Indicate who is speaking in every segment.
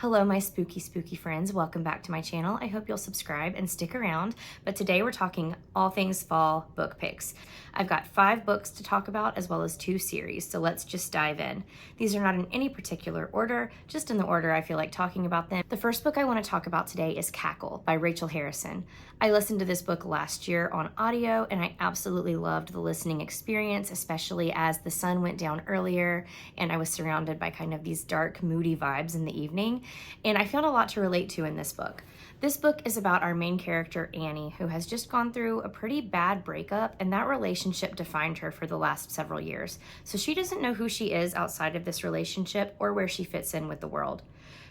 Speaker 1: Hello, my spooky friends. Welcome back to my channel. I hope you'll subscribe and stick around. But today we're talking all things fall book picks. I've got 5 books to talk about as well as 2 series, so let's just dive in. These are not in any particular order, just in the order I feel like talking about them. The first book I want to talk about today is Cackle by Rachel Harrison. I listened to this book last year on audio and I absolutely loved the listening experience, especially as the sun went down earlier and I was surrounded by kind of these dark, moody vibes in the evening. And I found a lot to relate to in this book. This book is about our main character, Annie, who has just gone through a pretty bad breakup, and that relationship defined her for the last several years. So she doesn't know who she is outside of this relationship or where she fits in with the world.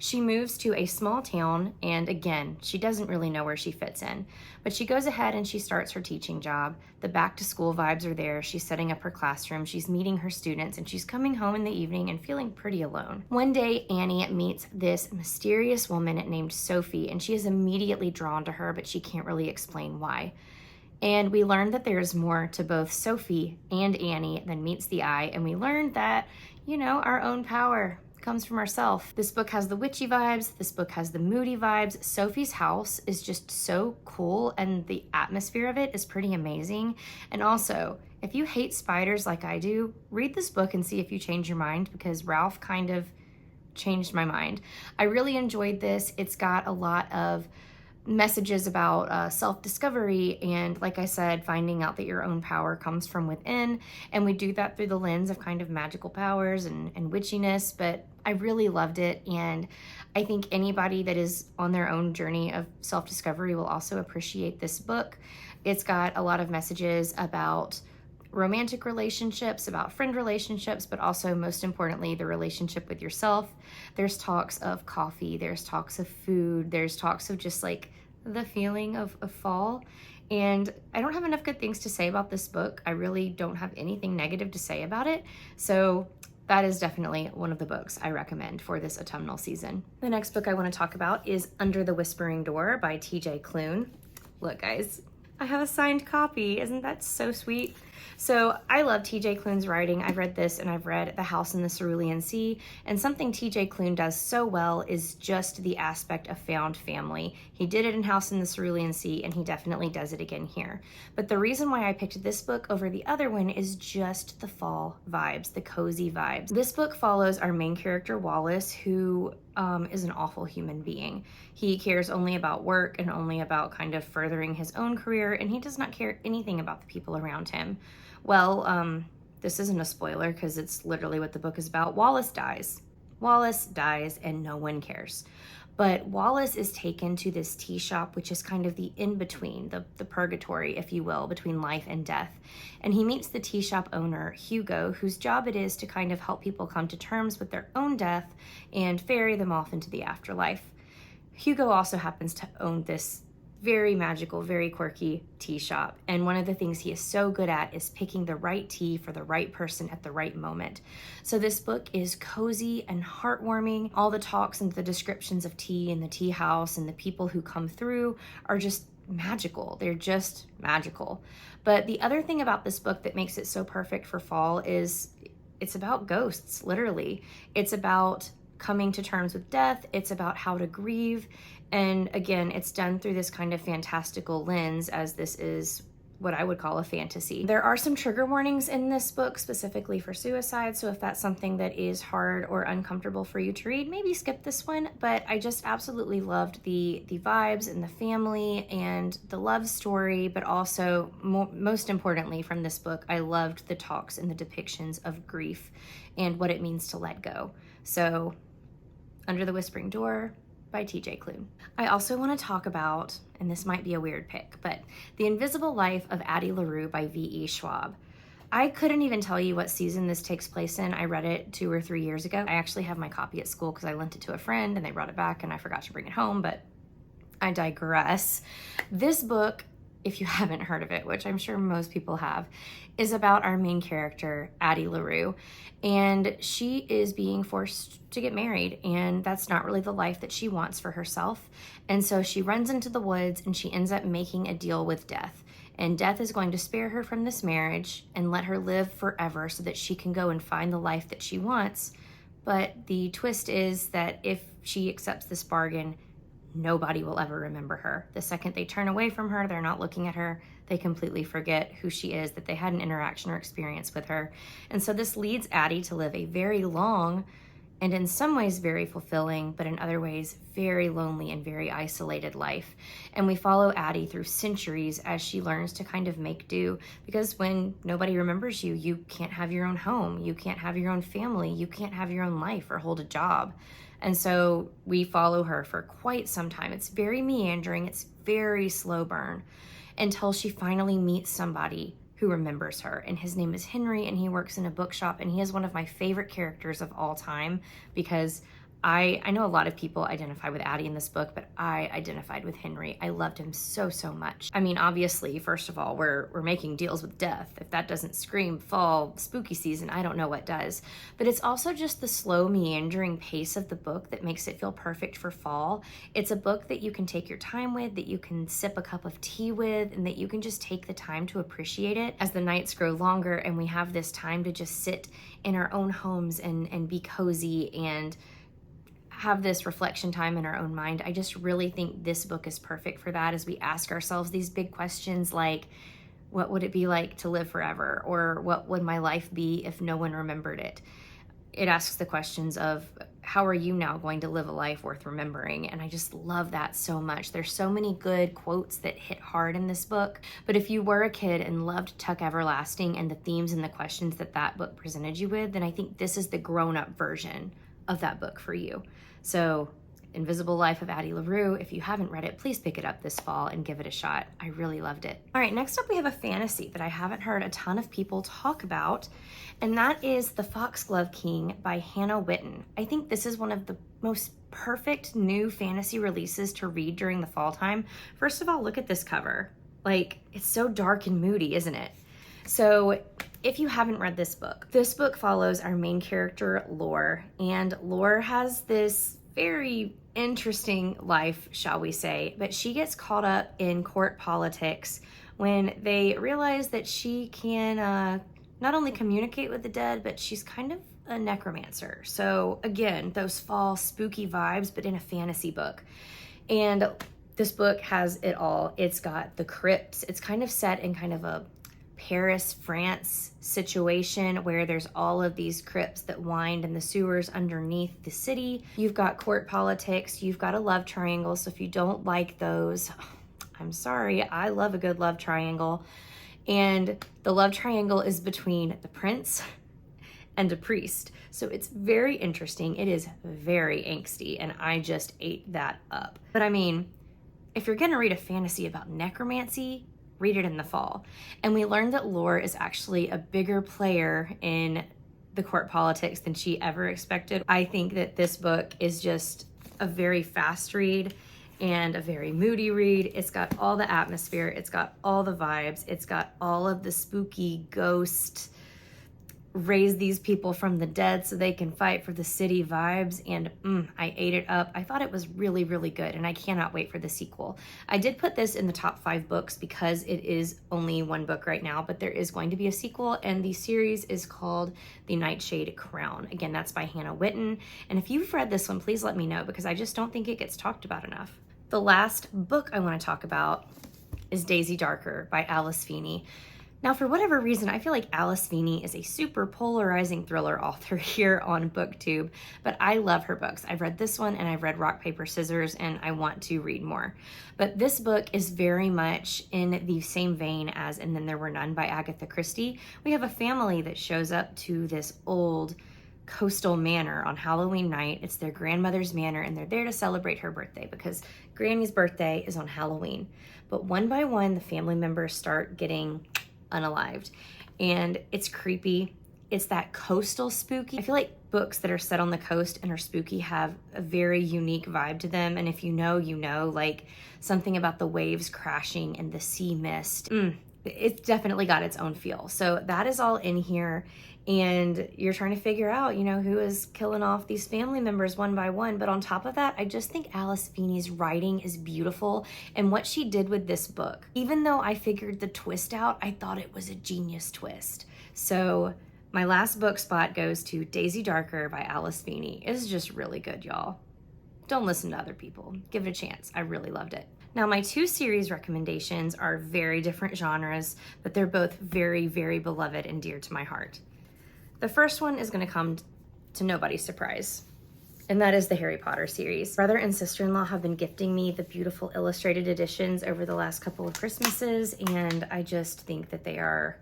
Speaker 1: She moves to a small town, and again, she doesn't really know where she fits in. But she goes ahead and she starts her teaching job. The back-to-school vibes are there. She's setting up her classroom. She's meeting her students, and she's coming home in the evening and feeling pretty alone. One day, Annie meets this mysterious woman named Sophie, and she is immediately drawn to her, but she can't really explain why. And we learn that there's more to both Sophie and Annie than meets the eye, and we learned that, our own power comes from ourselves. This book has the witchy vibes. This book has the moody vibes. Sophie's house is just so cool, and the atmosphere of it is pretty amazing. And also, if you hate spiders like I do, read this book and see if you change your mind, because Ralph kind of changed my mind. I really enjoyed this. It's got a lot of messages about self-discovery and, like I said, finding out that your own power comes from within, and we do that through the lens of kind of magical powers and witchiness. But I really loved it, and I think anybody that is on their own journey of self-discovery will also appreciate this book. It's got a lot of messages about romantic relationships, about friend relationships, but also most importantly, the relationship with yourself. There's talks of coffee, there's talks of food, there's talks of just like the feeling of fall. And I don't have enough good things to say about this book. I really don't have anything negative to say about it. So that is definitely one of the books I recommend for this autumnal season. The next book I want to talk about is Under the Whispering Door by TJ Klune. Look, guys, I have a signed copy. Isn't that so sweet? So I love TJ Klune's writing. I've read this and I've read The House in the Cerulean Sea, and something TJ Klune does so well is just the aspect of found family. He did it in House in the Cerulean Sea, and he definitely does it again here. But the reason why I picked this book over the other one is just the fall vibes, the cozy vibes. This book follows our main character, Wallace, who is an awful human being. He cares only about work and only about kind of furthering his own career, and he does not care anything about the people around him. Well, this isn't a spoiler because it's literally what the book is about. Wallace dies. Wallace dies and no one cares. But Wallace is taken to this tea shop, which is kind of the in-between, the purgatory, if you will, between life and death. And he meets the tea shop owner, Hugo, whose job it is to kind of help people come to terms with their own death and ferry them off into the afterlife. Hugo also happens to own this very magical, very quirky tea shop. And one of the things he is so good at is picking the right tea for the right person at the right moment. So this book is cozy and heartwarming. All the talks and the descriptions of tea and the tea house and the people who come through are just magical. They're just magical. But the other thing about this book that makes it so perfect for fall is it's about ghosts, literally. It's about coming to terms with death. It's about how to grieve. And again, it's done through this kind of fantastical lens, as this is what I would call a fantasy. There are some trigger warnings in this book specifically for suicide, so if that's something that is hard or uncomfortable for you to read, maybe skip this one. But I just absolutely loved the vibes and the family and the love story, but also most importantly from this book, I loved the talks and the depictions of grief and what it means to let go. So Under the Whispering Door by TJ Klune. I also want to talk about, and this might be a weird pick, but The Invisible Life of Addie LaRue by V.E. Schwab. I couldn't even tell you what season this takes place in. I read it 2 or 3 years ago. I actually have my copy at school because I lent it to a friend and they brought it back and I forgot to bring it home, but I digress. This book, if you haven't heard of it, which I'm sure most people have, is about our main character, Addie LaRue, and she is being forced to get married, and that's not really the life that she wants for herself. And so she runs into the woods and she ends up making a deal with death. And death is going to spare her from this marriage and let her live forever so that she can go and find the life that she wants, But the twist is that if she accepts this bargain, nobody will ever remember her. The second they turn away from her, they're not looking at her, they completely forget who she is, that they had an interaction or experience with her. And so this leads Addie to live a very long and in some ways very fulfilling, but in other ways very lonely and very isolated life. And we follow Addie through centuries as she learns to kind of make do, because when nobody remembers you, you can't have your own home, you can't have your own family, you can't have your own life or hold a job. And so we follow her for quite some time. It's very meandering, it's very slow burn, until she finally meets somebody who remembers her. And his name is Henry, and he works in a bookshop, and he is one of my favorite characters of all time, because I know a lot of people identify with Addie in this book, but I identified with Henry. I loved him so, so much. I mean, obviously, first of all, we're making deals with death. If that doesn't scream fall, spooky season, I don't know what does. But it's also just the slow, meandering pace of the book that makes it feel perfect for fall. It's a book that you can take your time with, that you can sip a cup of tea with, and that you can just take the time to appreciate it as the nights grow longer and we have this time to just sit in our own homes and be cozy and have this reflection time in our own mind. I just really think this book is perfect for that, as we ask ourselves these big questions like, what would it be like to live forever? Or what would my life be if no one remembered it? It asks the questions of, how are you now going to live a life worth remembering? And I just love that so much. There's so many good quotes that hit hard in this book. But if you were a kid and loved Tuck Everlasting and the themes and the questions that that book presented you with, then I think this is the grown-up version of that book for you. So Invisible Life of Addie LaRue, if you haven't read it, please pick it up this fall and give it a shot. I really loved it. All right, next up we have a fantasy that I haven't heard a ton of people talk about, and that is The Foxglove King by Hannah Whitten. I think this is one of the most perfect new fantasy releases to read during the fall time. First of all, look at this cover. Like, it's so dark and moody, isn't it? So if you haven't read this book follows our main character, Lore, and Lore has this very interesting life, shall we say, but she gets caught up in court politics when they realize that she can not only communicate with the dead, but she's kind of a necromancer. So again, those fall spooky vibes, but in a fantasy book. And this book has it all. It's got the crypts. It's kind of set in kind of a Paris, France situation where there's all of these crypts that wind in the sewers underneath the city. You've got court politics, you've got a love triangle, so if you don't like those, I'm sorry, I love a good love triangle. And the love triangle is between the prince and a priest. So it's very interesting. It is very angsty, and I just ate that up. But I mean, if you're gonna read a fantasy about necromancy, read it in the fall. And we learned that Lore is actually a bigger player in the court politics than she ever expected. I think that this book is just a very fast read and a very moody read. It's got all the atmosphere, it's got all the vibes, it's got all of the spooky ghost, raise these people from the dead so they can fight for the city vibes, and I ate it up. I thought it was really, really good, and I cannot wait for the sequel. I did put this in the top 5 books because it is only one book right now, but there is going to be a sequel, and the series is called The Nightshade Crown. Again, that's by Hannah Whitten, and if you've read this one, please let me know, because I just don't think it gets talked about enough. The last book I want to talk about is Daisy Darker by Alice Feeney. Now, for whatever reason, I feel like Alice Feeney is a super polarizing thriller author here on BookTube, but I love her books. I've read this one and I've read Rock, Paper, Scissors, and I want to read more. But this book is very much in the same vein as And Then There Were None by Agatha Christie. We have a family that shows up to this old coastal manor on Halloween night. It's their grandmother's manor, and they're there to celebrate her birthday because Granny's birthday is on Halloween. But one by one, the family members start getting unalived, and it's creepy. It's that coastal spooky. I feel like books that are set on the coast and are spooky have a very unique vibe to them, and if you know, you know, like something about the waves crashing and the sea mist. It's definitely got its own feel. So that is all in here, and you're trying to figure out, you know, who is killing off these family members one by one. But on top of that, I just think Alice Feeney's writing is beautiful, and what she did with this book, even though I figured the twist out, I thought it was a genius twist. So My last book spot goes to Daisy Darker by Alice Feeney. It's just really good, y'all. Don't listen to other people. Give it a chance. I really loved it. Now, my 2 series recommendations are very different genres, but they're both very, very beloved and dear to my heart. The first one is going to come to nobody's surprise, and that is the Harry Potter series. Brother and sister-in-law have been gifting me the beautiful illustrated editions over the last couple of Christmases, and I just think that they are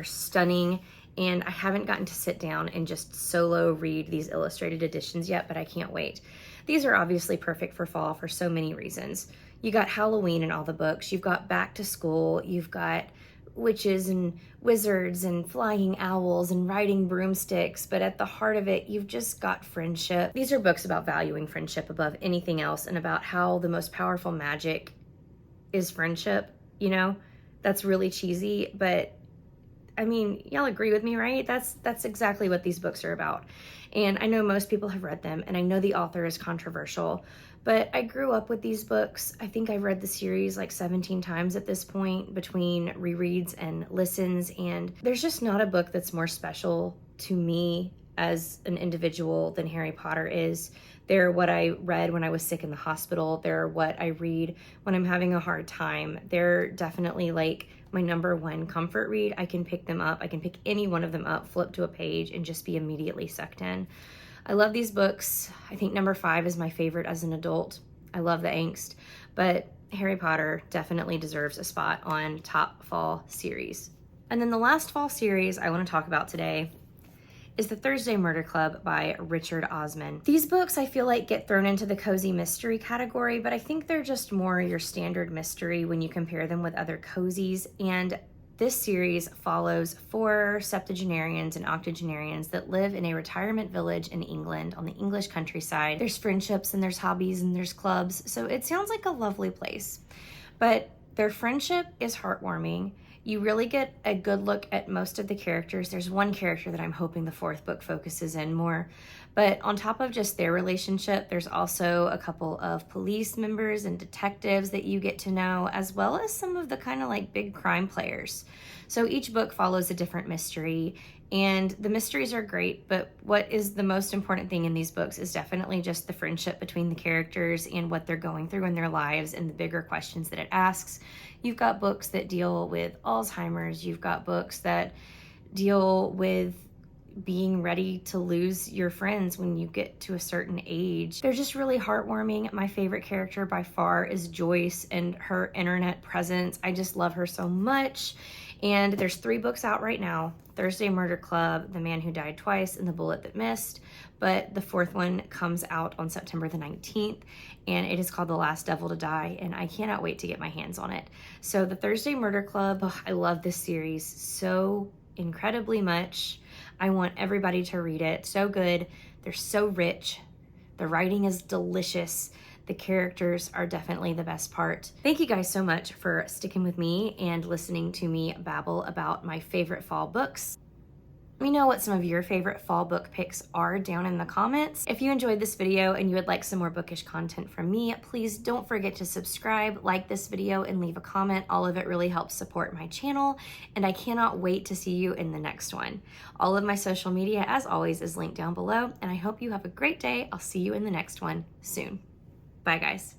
Speaker 1: stunning. And I haven't gotten to sit down and just solo read these illustrated editions yet, but I can't wait. These are obviously perfect for fall for so many reasons. You got Halloween in all the books, you've got back to school, you've got witches and wizards and flying owls and riding broomsticks, but at the heart of it, you've just got friendship. These are books about valuing friendship above anything else and about how the most powerful magic is friendship, you know? That's really cheesy, but I mean, y'all agree with me, right? That's exactly what these books are about. And I know most people have read them, and I know the author is controversial, but I grew up with these books. I think I've read the series like 17 times at this point between rereads and listens, and there's just not a book that's more special to me as an individual than Harry Potter is. They're what I read when I was sick in the hospital. They're what I read when I'm having a hard time. They're definitely like my number one comfort read. I can pick them up. I can pick any one of them up, flip to a page, and just be immediately sucked in. I love these books. I think number 5 is my favorite as an adult. I love the angst, but Harry Potter definitely deserves a spot on top fall series. And then the last fall series I want to talk about today is The Thursday Murder Club by Richard Osman. These books I feel like get thrown into the cozy mystery category, but I think they're just more your standard mystery when you compare them with other cozies. And this series follows 4 septuagenarians and octogenarians that live in a retirement village in England on the English countryside. There's friendships and there's hobbies and there's clubs, so it sounds like a lovely place. But their friendship is heartwarming. You really get a good look at most of the characters. There's one character that I'm hoping the 4th book focuses in more. But on top of just their relationship, there's also a couple of police members and detectives that you get to know, as well as some of the kind of like big crime players. So each book follows a different mystery, and the mysteries are great, but what is the most important thing in these books is definitely just the friendship between the characters and what they're going through in their lives and the bigger questions that it asks. You've got books that deal with Alzheimer's. You've got books that deal with being ready to lose your friends when you get to a certain age. They're just really heartwarming. My favorite character by far is Joyce and her internet presence. I just love her so much. And there's 3 books out right now: Thursday Murder Club, The Man Who Died Twice, and The Bullet That Missed. But the 4th one comes out on September the 19th, and it is called The Last Devil to Die, and I cannot wait to get my hands on it. So the Thursday Murder Club, I love this series so incredibly much. I want everybody to read it. So good. They're so rich. The writing is delicious. The characters are definitely the best part. Thank you guys so much for sticking with me and listening to me babble about my favorite fall books. Let me know what some of your favorite fall book picks are down in the comments. If you enjoyed this video and you would like some more bookish content from me, please don't forget to subscribe, like this video, and leave a comment. All of it really helps support my channel, and I cannot wait to see you in the next one. All of my social media, as always, is linked down below, and I hope you have a great day. I'll see you in the next one soon. Bye, guys.